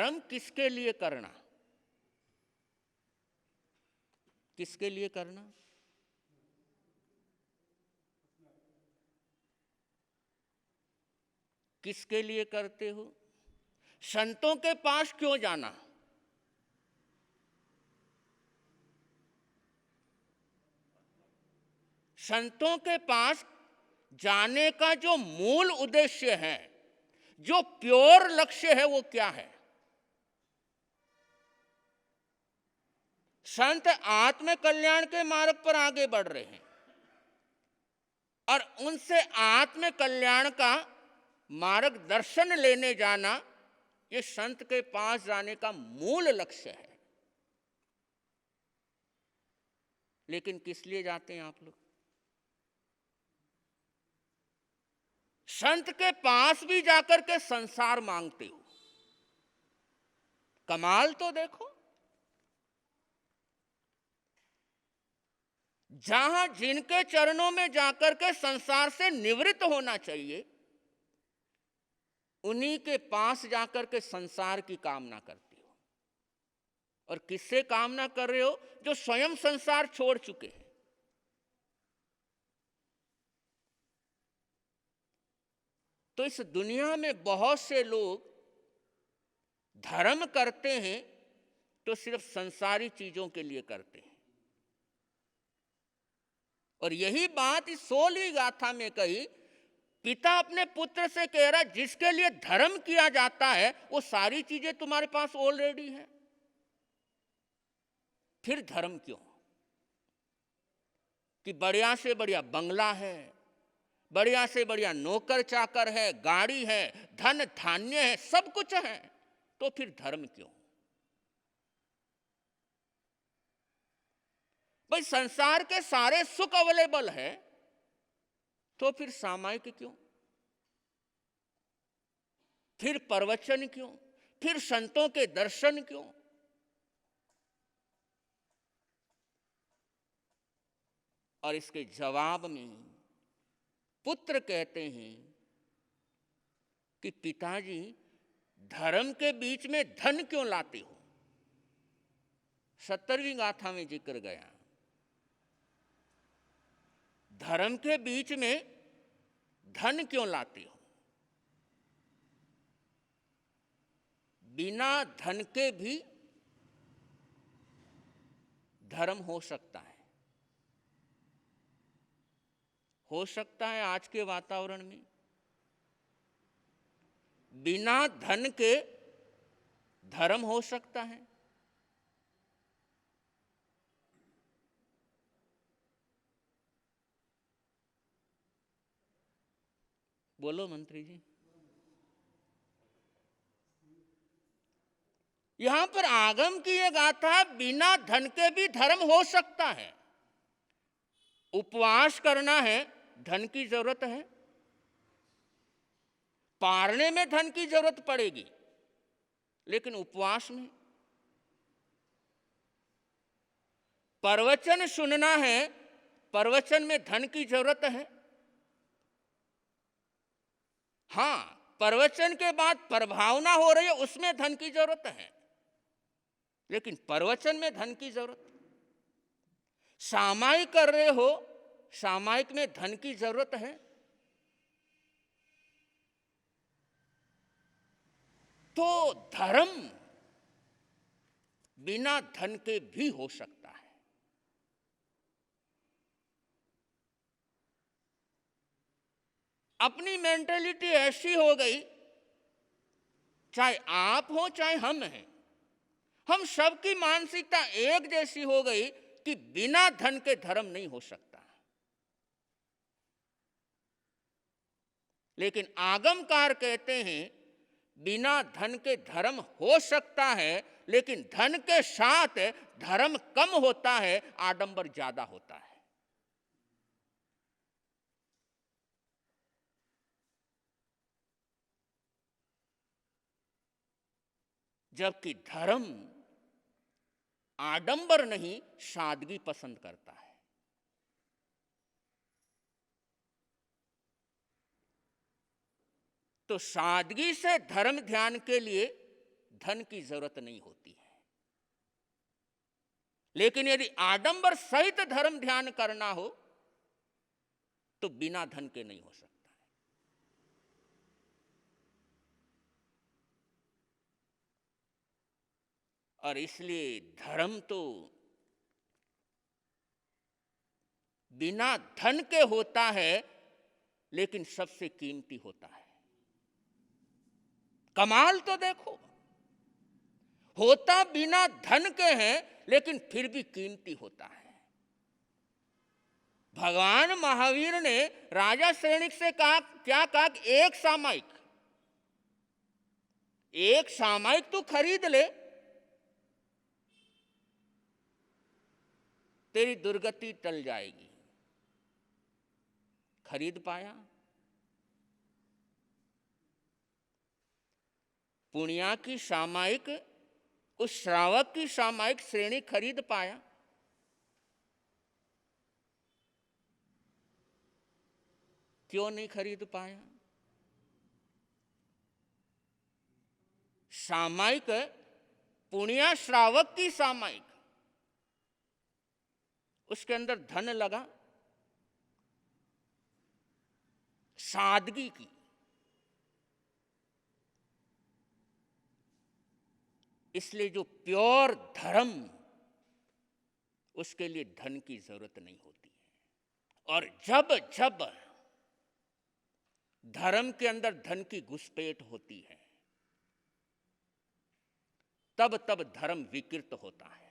धर्म किसके लिए करना? किसके लिए करना? किसके लिए करते हो? संतों के पास क्यों जाना? संतों के पास जाने का जो मूल उद्देश्य है, जो प्योर लक्ष्य है, वो क्या है? संत आत्म कल्याण के मार्ग पर आगे बढ़ रहे हैं और उनसे आत्म कल्याण का मार्गदर्शन लेने जाना, ये संत के पास जाने का मूल लक्ष्य है। लेकिन किस लिए जाते हैं आप लोग? संत के पास भी जाकर के संसार मांगते हो। कमाल तो देखो, जहां जिनके चरणों में जाकर के संसार से निवृत्त होना चाहिए, उन्हीं के पास जाकर के संसार की कामना करते हो। और किससे कामना कर रहे हो? जो स्वयं संसार छोड़ चुके हैं। तो इस दुनिया में बहुत से लोग धर्म करते हैं तो सिर्फ संसारी चीजों के लिए करते हैं। और यही बात इस 16वीं गाथा में कही। पिता अपने पुत्र से कह रहा, जिसके लिए धर्म किया जाता है वो सारी चीजें तुम्हारे पास ऑलरेडी हैं, फिर धर्म क्यों? कि बढ़िया से बढ़िया बंगला है, बढ़िया से बढ़िया नौकर चाकर है, गाड़ी है, धन धान्य है, सब कुछ है, तो फिर धर्म क्यों? भाई संसार के सारे सुख अवेलेबल है, तो फिर सामायिक क्यों? फिर प्रवचन क्यों? फिर संतों के दर्शन क्यों? और इसके जवाब में पुत्र कहते हैं कि पिताजी, धर्म के बीच में धन क्यों लाते हो? 17वीं गाथा में जिक्र गया, धर्म के बीच में धन क्यों लाते हो? बिना धन के भी धर्म हो सकता है। हो सकता है आज के वातावरण में बिना धन के धर्म हो सकता है। बोलो मंत्री जी। यहां पर आगम की यह गाथा, बिना धन के भी धर्म हो सकता है। उपवास करना है, धन की जरूरत है। पारने में धन की जरूरत पड़ेगी, लेकिन उपवास में। प्रवचन सुनना है, प्रवचन में धन की जरूरत है। हां, प्रवचन के बाद प्रभावना हो रही है, उसमें धन की जरूरत है, लेकिन प्रवचन में धन की जरूरत। सामायिक कर रहे हो, सामायिक में धन की जरूरत है। तो धर्म बिना धन के भी हो सकता है। अपनी मेंटेलिटी ऐसी हो गई, चाहे आप हो चाहे हम हैं, हम सबकी मानसिकता एक जैसी हो गई कि बिना धन के धर्म नहीं हो सकता। लेकिन आगमकार कहते हैं बिना धन के धर्म हो सकता है, लेकिन धन के साथ धर्म कम होता है, आडंबर ज्यादा होता है। जबकि धर्म आडंबर नहीं, सादगी पसंद करता है। तो सादगी से धर्म ध्यान के लिए धन की जरूरत नहीं होती है। लेकिन यदि आडंबर सहित धर्म ध्यान करना हो तो बिना धन के नहीं हो सकता है। और इसलिए धर्म तो बिना धन के होता है, लेकिन सबसे कीमती होता है। कमाल तो देखो, होता बिना धन के हैं लेकिन फिर भी कीमती होता है। भगवान महावीर ने राजा सैनिक से कहा, क्या कहा कि एक सामायिक तू खरीद ले, तेरी दुर्गति टल जाएगी। खरीद पाया। पुण्या की सामायिक, उस श्रावक की सामायिक श्रेणी खरीद पाया। क्यों नहीं खरीद पाया? सामायिक, पुण्या श्रावक की सामायिक, उसके अंदर धन लगा, सादगी की। इसलिए जो प्योर धर्म, उसके लिए धन की जरूरत नहीं होती है। और जब जब धर्म के अंदर धन की घुसपैठ होती है, तब तब धर्म विकृत होता है।